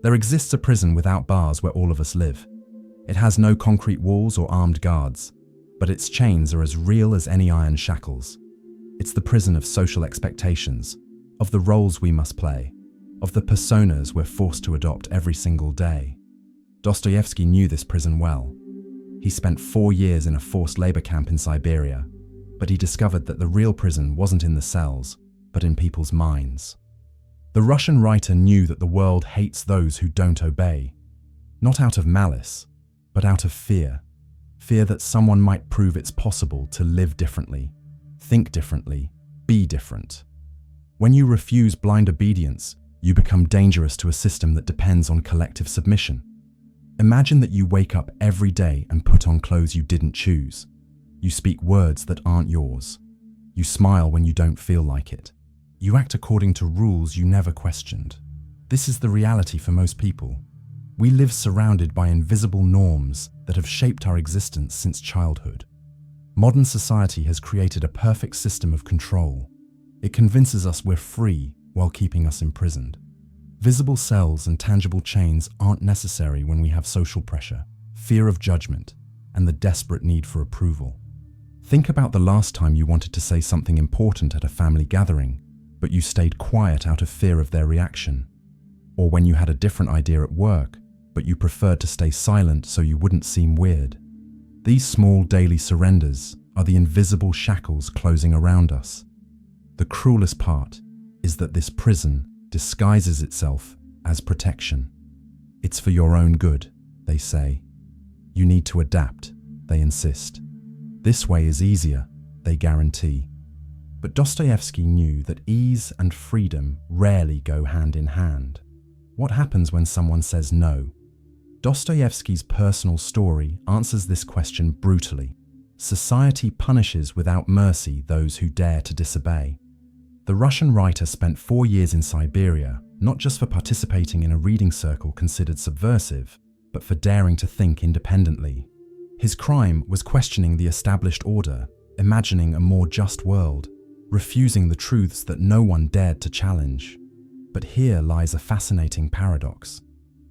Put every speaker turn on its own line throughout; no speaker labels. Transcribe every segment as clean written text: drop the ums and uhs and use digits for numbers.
There exists a prison without bars where all of us live. It has no concrete walls or armed guards, but its chains are as real as any iron shackles. It's the prison of social expectations, of the roles we must play, of the personas we're forced to adopt every single day. Dostoevsky knew this prison well. He spent 4 years in a forced labor camp in Siberia, but he discovered that the real prison wasn't in the cells, but in people's minds. The Russian writer knew that the world hates those who don't obey, not out of malice, but out of fear. Fear that someone might prove it's possible to live differently, think differently, be different. When you refuse blind obedience, you become dangerous to a system that depends on collective submission. Imagine that you wake up every day and put on clothes you didn't choose. You speak words that aren't yours. You smile when you don't feel like it. You act according to rules you never questioned. This is the reality for most people. We live surrounded by invisible norms that have shaped our existence since childhood. Modern society has created a perfect system of control. It convinces us we're free while keeping us imprisoned. Visible cells and tangible chains aren't necessary when we have social pressure, fear of judgment, and the desperate need for approval. Think about the last time you wanted to say something important at a family gathering, but you stayed quiet out of fear of their reaction. Or when you had a different idea at work, but you preferred to stay silent so you wouldn't seem weird. These small daily surrenders are the invisible shackles closing around us. The cruelest part is that this prison disguises itself as protection. It's for your own good, they say. You need to adapt, they insist. This way is easier, they guarantee. But Dostoevsky knew that ease and freedom rarely go hand in hand. What happens when someone says no? Dostoevsky's personal story answers this question brutally. Society punishes without mercy those who dare to disobey. The Russian writer spent 4 years in Siberia, not just for participating in a reading circle considered subversive, but for daring to think independently. His crime was questioning the established order, imagining a more just world, refusing the truths that no one dared to challenge. But here lies a fascinating paradox.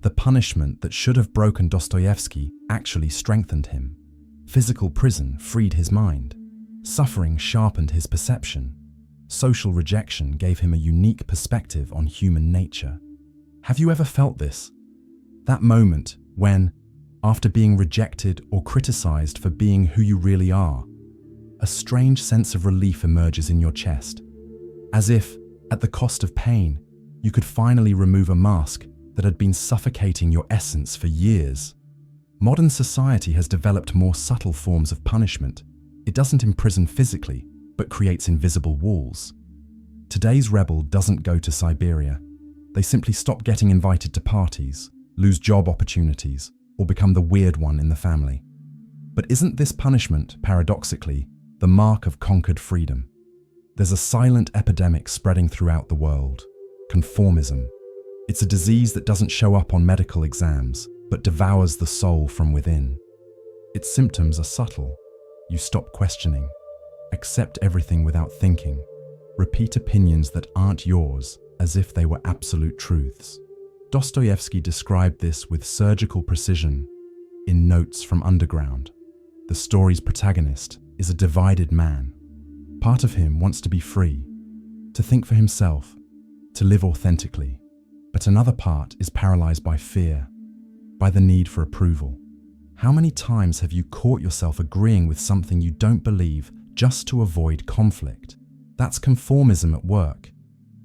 The punishment that should have broken Dostoevsky actually strengthened him. Physical prison freed his mind. Suffering sharpened his perception. Social rejection gave him a unique perspective on human nature. Have you ever felt this? That moment when, after being rejected or criticized for being who you really are, a strange sense of relief emerges in your chest. As if, at the cost of pain, you could finally remove a mask that had been suffocating your essence for years. Modern society has developed more subtle forms of punishment. It doesn't imprison physically, but creates invisible walls. Today's rebel doesn't go to Siberia. They simply stop getting invited to parties, lose job opportunities, or become the weird one in the family. But isn't this punishment, paradoxically, the mark of conquered freedom? There's a silent epidemic spreading throughout the world: conformism. It's a disease that doesn't show up on medical exams, but devours the soul from within. Its symptoms are subtle. You stop questioning, accept everything without thinking, repeat opinions that aren't yours as if they were absolute truths. Dostoevsky described this with surgical precision in Notes from Underground. The story's protagonist is a divided man. Part of him wants to be free, to think for himself, to live authentically. But another part is paralyzed by fear, by the need for approval. How many times have you caught yourself agreeing with something you don't believe just to avoid conflict? That's conformism at work.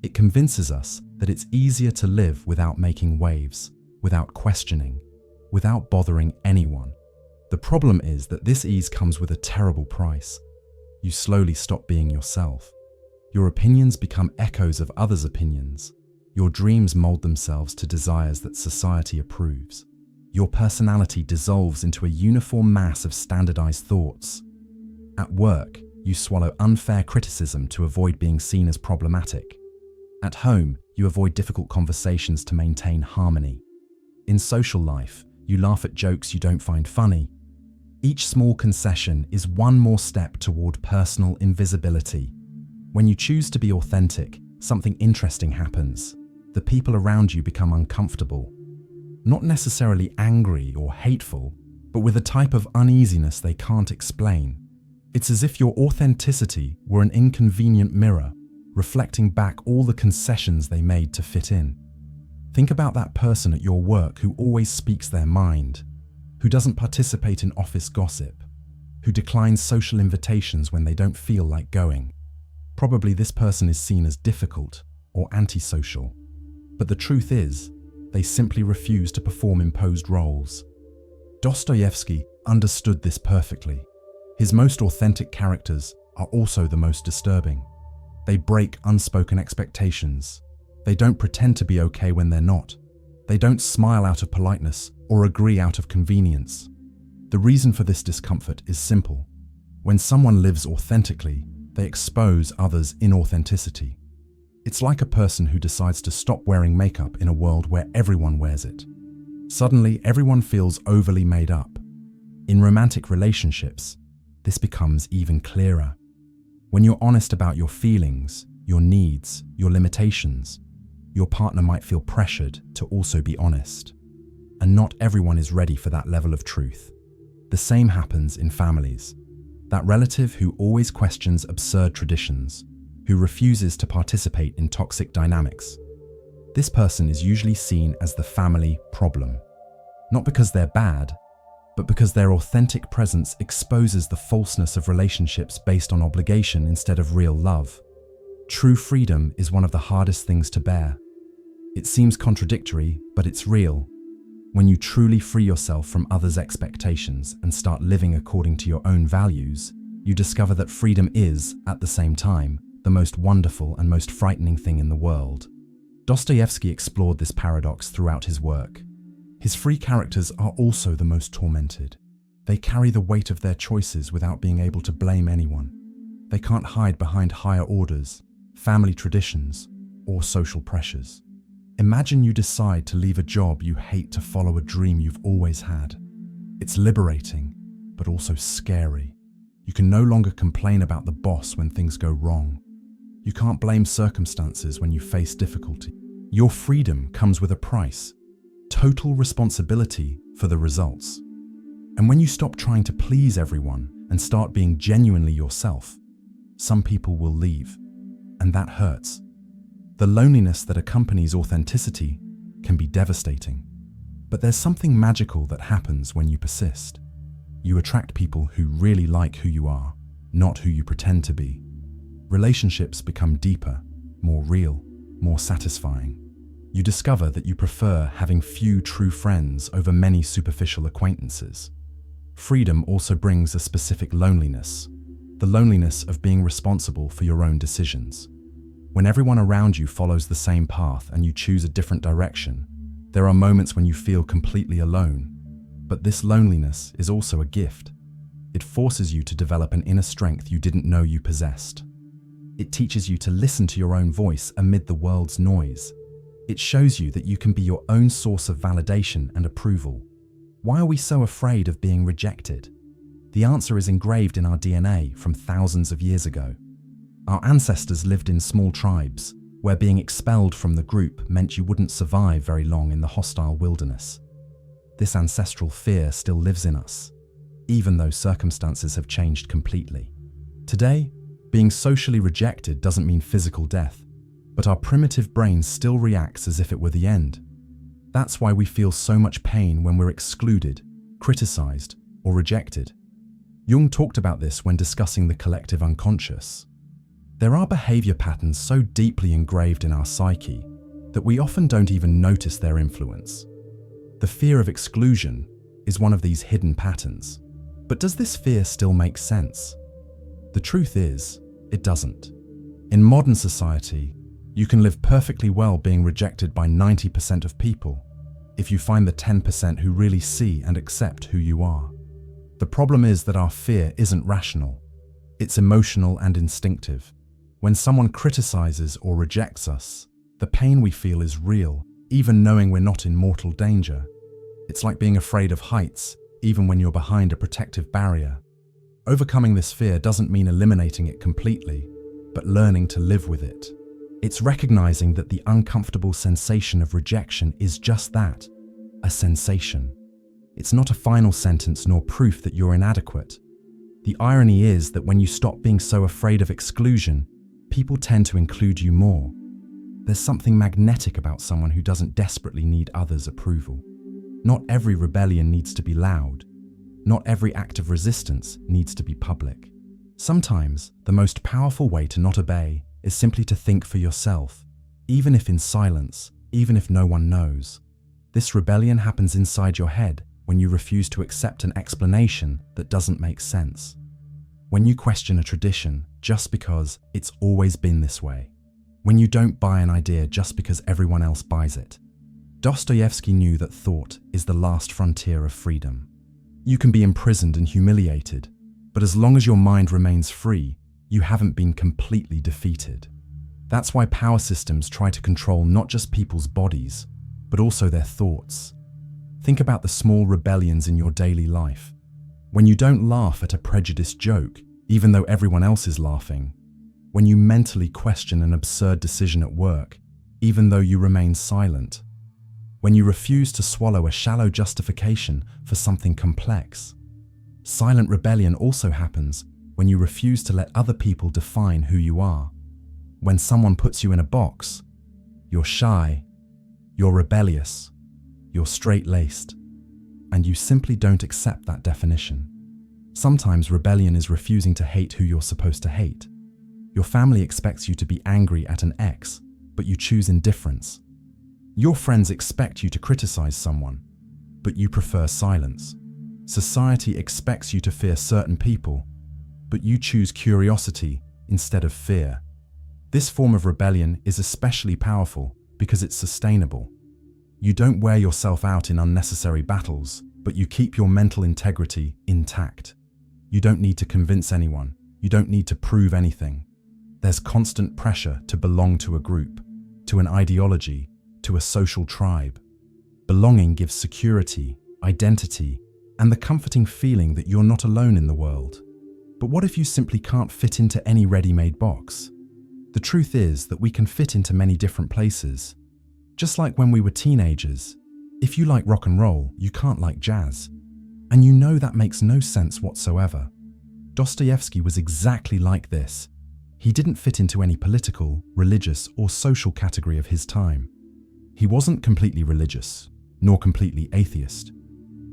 It convinces us that it's easier to live without making waves, without questioning, without bothering anyone. The problem is that this ease comes with a terrible price. You slowly stop being yourself. Your opinions become echoes of others' opinions. Your dreams mold themselves to desires that society approves. Your personality dissolves into a uniform mass of standardized thoughts. At work, you swallow unfair criticism to avoid being seen as problematic. At home, you avoid difficult conversations to maintain harmony. In social life, you laugh at jokes you don't find funny. Each small concession is one more step toward personal invisibility. When you choose to be authentic, something interesting happens. The people around you become uncomfortable. not necessarily angry or hateful, but with a type of uneasiness they can't explain. It's as if your authenticity were an inconvenient mirror, reflecting back all the concessions they made to fit in. Think about that person at your work who always speaks their mind, who doesn't participate in office gossip, who declines social invitations when they don't feel like going. Probably this person is seen as difficult or antisocial. But the truth is, they simply refuse to perform imposed roles. Dostoevsky understood this perfectly. His most authentic characters are also the most disturbing. They break unspoken expectations. They don't pretend to be okay when they're not. They don't smile out of politeness or agree out of convenience. The reason for this discomfort is simple. When someone lives authentically, they expose others' inauthenticity. It's like a person who decides to stop wearing makeup in a world where everyone wears it. Suddenly, everyone feels overly made up. In romantic relationships, this becomes even clearer. When you're honest about your feelings, your needs, your limitations, your partner might feel pressured to also be honest. And not everyone is ready for that level of truth. The same happens in families. That relative who always questions absurd traditions, who refuses to participate in toxic dynamics. This person is usually seen as the family problem. Not because they're bad, but because their authentic presence exposes the falseness of relationships based on obligation instead of real love. True freedom is one of the hardest things to bear. It seems contradictory, but it's real. When you truly free yourself from others' expectations and start living according to your own values, you discover that freedom is, at the same time, the most wonderful and most frightening thing in the world. Dostoevsky explored this paradox throughout his work. His free characters are also the most tormented. They carry the weight of their choices without being able to blame anyone. They can't hide behind higher orders, family traditions, or social pressures. Imagine you decide to leave a job you hate to follow a dream you've always had. It's liberating, but also scary. You can no longer complain about the boss when things go wrong. You can't blame circumstances when you face difficulty. Your freedom comes with a price. Total responsibility for the results. And when you stop trying to please everyone and start being genuinely yourself, some people will leave, and that hurts. The loneliness that accompanies authenticity can be devastating. But there's something magical that happens when you persist. You attract people who really like who you are, not who you pretend to be. Relationships become deeper, more real, more satisfying. You discover that you prefer having few true friends over many superficial acquaintances. Freedom also brings a specific loneliness, the loneliness of being responsible for your own decisions. When everyone around you follows the same path and you choose a different direction, there are moments when you feel completely alone. But this loneliness is also a gift. It forces you to develop an inner strength you didn't know you possessed. It teaches you to listen to your own voice amid the world's noise. It shows you that you can be your own source of validation and approval. Why are we so afraid of being rejected? The answer is engraved in our DNA from thousands of years ago. Our ancestors lived in small tribes, where being expelled from the group meant you wouldn't survive very long in the hostile wilderness. This ancestral fear still lives in us, even though circumstances have changed completely. Today, being socially rejected doesn't mean physical death, but our primitive brain still reacts as if it were the end. That's why we feel so much pain when we're excluded, criticized, or rejected. Jung talked about this when discussing the collective unconscious. There are behavior patterns so deeply engraved in our psyche that we often don't even notice their influence. The fear of exclusion is one of these hidden patterns. But does this fear still make sense? The truth is, it doesn't. In modern society, you can live perfectly well being rejected by 90% of people if you find the 10% who really see and accept who you are. The problem is that our fear isn't rational. It's emotional and instinctive. When someone criticizes or rejects us, the pain we feel is real, even knowing we're not in mortal danger. It's like being afraid of heights, even when you're behind a protective barrier. Overcoming this fear doesn't mean eliminating it completely, but learning to live with it. It's recognizing that the uncomfortable sensation of rejection is just that, a sensation. It's not a final sentence nor proof that you're inadequate. The irony is that when you stop being so afraid of exclusion, people tend to include you more. There's something magnetic about someone who doesn't desperately need others' approval. Not every rebellion needs to be loud. Not every act of resistance needs to be public. Sometimes, the most powerful way to not obey is simply to think for yourself, even if in silence, even if no one knows. This rebellion happens inside your head when you refuse to accept an explanation that doesn't make sense. When you question a tradition just because it's always been this way. When you don't buy an idea just because everyone else buys it. Dostoevsky knew that thought is the last frontier of freedom. You can be imprisoned and humiliated, but as long as your mind remains free, you haven't been completely defeated. That's why power systems try to control not just people's bodies, but also their thoughts. Think about the small rebellions in your daily life. When you don't laugh at a prejudiced joke, even though everyone else is laughing. When you mentally question an absurd decision at work, even though you remain silent. When you refuse to swallow a shallow justification for something complex. Silent rebellion also happens when you refuse to let other people define who you are. When someone puts you in a box, you're shy, you're rebellious, you're straight-laced, and you simply don't accept that definition. Sometimes rebellion is refusing to hate who you're supposed to hate. Your family expects you to be angry at an ex, but you choose indifference. Your friends expect you to criticize someone, but you prefer silence. Society expects you to fear certain people, but you choose curiosity instead of fear. This form of rebellion is especially powerful because it's sustainable. You don't wear yourself out in unnecessary battles, but you keep your mental integrity intact. You don't need to convince anyone. You don't need to prove anything. There's constant pressure to belong to a group, to an ideology, to a social tribe. Belonging gives security, identity, and the comforting feeling that you're not alone in the world. But what if you simply can't fit into any ready-made box? The truth is that we can fit into many different places. Just like when we were teenagers, if you like rock and roll, you can't like jazz. And you know that makes no sense whatsoever. Dostoevsky was exactly like this. He didn't fit into any political, religious, or social category of his time. He wasn't completely religious, nor completely atheist.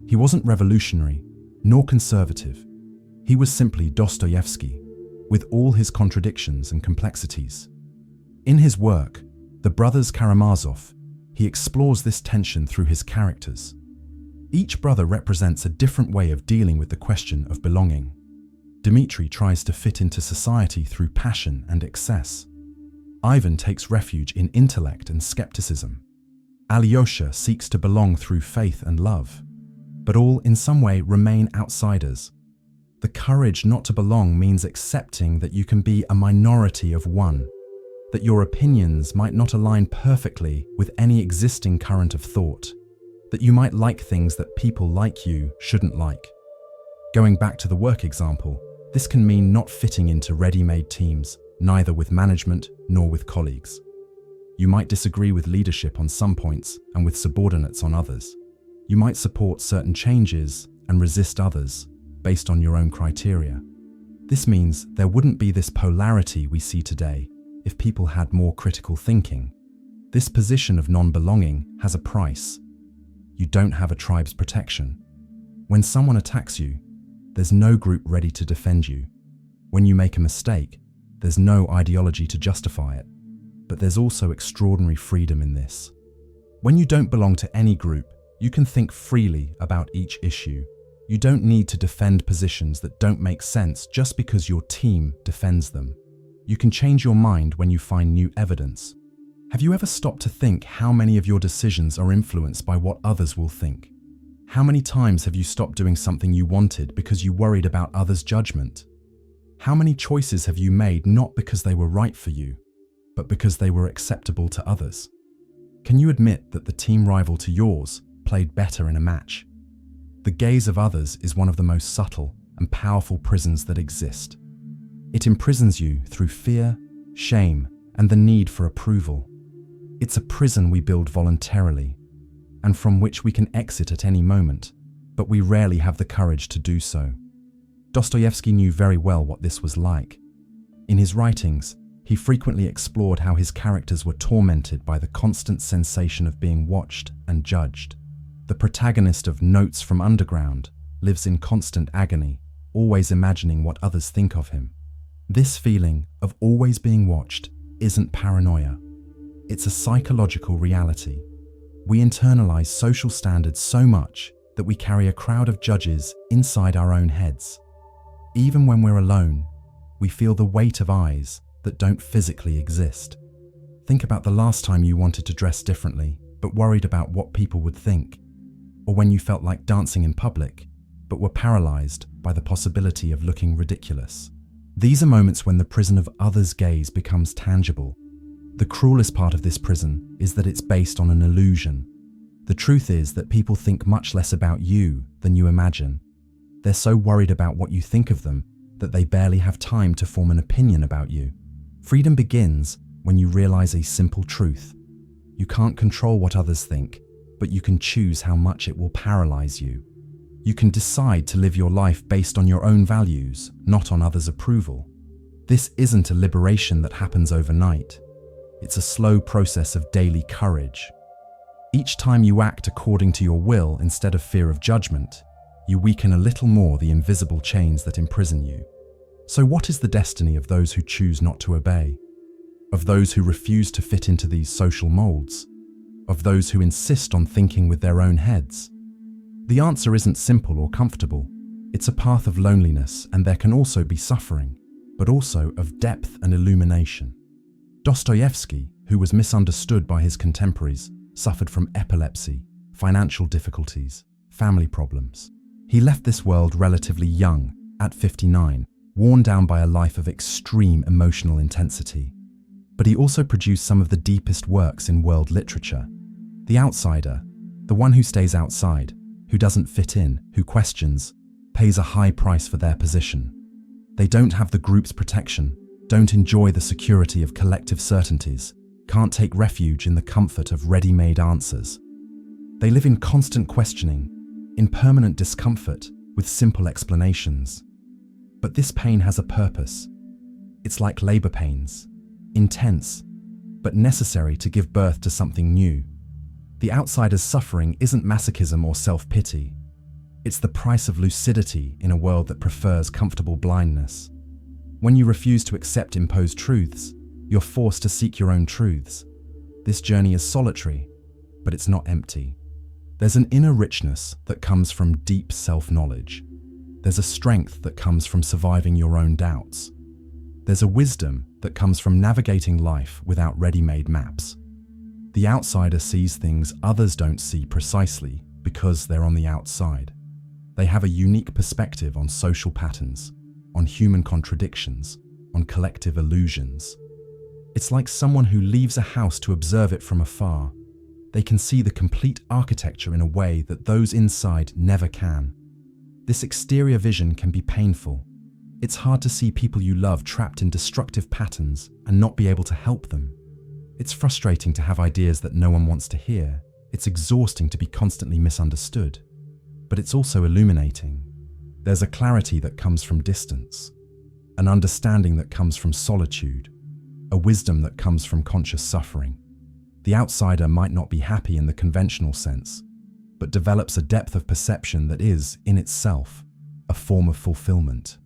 He wasn't revolutionary, nor conservative. He was simply Dostoevsky, with all his contradictions and complexities. In his work, The Brothers Karamazov, he explores this tension through his characters. Each brother represents a different way of dealing with the question of belonging. Dmitri tries to fit into society through passion and excess. Ivan takes refuge in intellect and skepticism. Alyosha seeks to belong through faith and love, but all in some way remain outsiders. The courage not to belong means accepting that you can be a minority of one, that your opinions might not align perfectly with any existing current of thought, that you might like things that people like you shouldn't like. Going back to the work example, this can mean not fitting into ready-made teams, neither with management nor with colleagues. You might disagree with leadership on some points and with subordinates on others. You might support certain changes and resist others based on your own criteria. This means there wouldn't be this polarity we see today if people had more critical thinking. This position of non-belonging has a price. You don't have a tribe's protection. When someone attacks you, there's no group ready to defend you. When you make a mistake, there's no ideology to justify it. But there's also extraordinary freedom in this. When you don't belong to any group, you can think freely about each issue. You don't need to defend positions that don't make sense just because your team defends them. You can change your mind when you find new evidence. Have you ever stopped to think how many of your decisions are influenced by what others will think? How many times have you stopped doing something you wanted because you worried about others' judgment? How many choices have you made not because they were right for you, but because they were acceptable to others? Can you admit that the team rival to yours played better in a match? The gaze of others is one of the most subtle and powerful prisons that exist. It imprisons you through fear, shame, and the need for approval. It's a prison we build voluntarily. and from which we can exit at any moment, but we rarely have the courage to do so. Dostoevsky knew very well what this was like. In his writings, he frequently explored how his characters were tormented by the constant sensation of being watched and judged. The protagonist of Notes from Underground lives in constant agony, always imagining what others think of him. This feeling of always being watched isn't paranoia. It's a psychological reality. We internalize social standards so much that we carry a crowd of judges inside our own heads. Even when we're alone, we feel the weight of eyes that don't physically exist. Think about the last time you wanted to dress differently, but worried about what people would think, or when you felt like dancing in public, but were paralyzed by the possibility of looking ridiculous. These are moments when the prison of others' gaze becomes tangible. The cruelest part of this prison is that it's based on an illusion. The truth is that people think much less about you than you imagine. They're so worried about what you think of them that they barely have time to form an opinion about you. Freedom begins when you realize a simple truth. You can't control what others think, but you can choose how much it will paralyze you. You can decide to live your life based on your own values, not on others' approval. This isn't a liberation that happens overnight. It's a slow process of daily courage. Each time you act according to your will instead of fear of judgment, you weaken a little more the invisible chains that imprison you. So what is the destiny of those who choose not to obey? Of those who refuse to fit into these social molds? Of those who insist on thinking with their own heads? The answer isn't simple or comfortable. It's a path of loneliness, and there can also be suffering, but also of depth and illumination. Dostoevsky, who was misunderstood by his contemporaries, suffered from epilepsy, financial difficulties, family problems. He left this world relatively young, at 59, worn down by a life of extreme emotional intensity. But he also produced some of the deepest works in world literature. The outsider, the one who stays outside, who doesn't fit in, who questions, pays a high price for their position. They don't have the group's protection, don't enjoy the security of collective certainties, can't take refuge in the comfort of ready-made answers. They live in constant questioning, in permanent discomfort with simple explanations. But this pain has a purpose. It's like labor pains, intense, but necessary to give birth to something new. The outsider's suffering isn't masochism or self-pity. It's the price of lucidity in a world that prefers comfortable blindness. When you refuse to accept imposed truths, you're forced to seek your own truths. This journey is solitary, but it's not empty. There's an inner richness that comes from deep self-knowledge. There's a strength that comes from surviving your own doubts. There's a wisdom that comes from navigating life without ready-made maps. The outsider sees things others don't see precisely because they're on the outside. They have a unique perspective on social patterns, on human contradictions, on collective illusions. It's like someone who leaves a house to observe it from afar. They can see the complete architecture in a way that those inside never can. This exterior vision can be painful. It's hard to see people you love trapped in destructive patterns and not be able to help them. It's frustrating to have ideas that no one wants to hear. It's exhausting to be constantly misunderstood. But it's also illuminating. There's a clarity that comes from distance, an understanding that comes from solitude, a wisdom that comes from conscious suffering. The outsider might not be happy in the conventional sense, but develops a depth of perception that is, in itself, a form of fulfillment.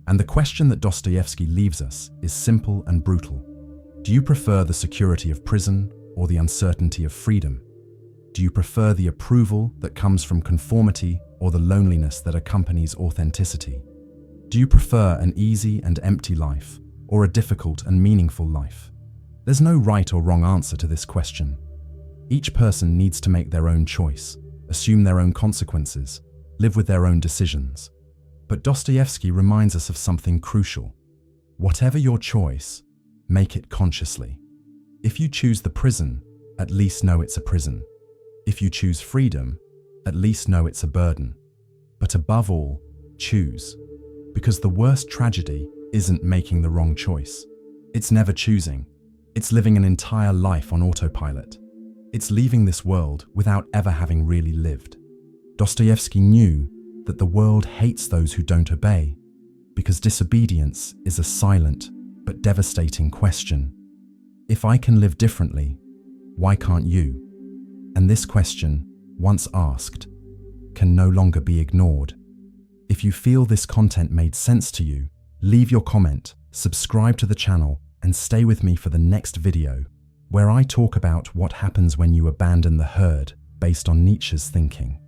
And the question that Dostoevsky leaves us is simple and brutal. Do you prefer the security of prison or the uncertainty of freedom? Do you prefer the approval that comes from conformity or the loneliness that accompanies authenticity? Do you prefer an easy and empty life or a difficult and meaningful life? There's no right or wrong answer to this question. Each person needs to make their own choice, assume their own consequences, live with their own decisions. But Dostoevsky reminds us of something crucial. Whatever your choice, make it consciously. If you choose the prison, at least know it's a prison. If you choose freedom, at least know it's a burden. But above all, choose. Because the worst tragedy isn't making the wrong choice. It's never choosing. It's living an entire life on autopilot. It's leaving this world without ever having really lived. Dostoevsky knew that the world hates those who don't obey, because disobedience is a silent but devastating question. If I can live differently, why can't you? And this question, once asked, can no longer be ignored. If you feel this content made sense to you, leave your comment, subscribe to the channel, and stay with me for the next video, where I talk about what happens when you abandon the herd based on Nietzsche's thinking.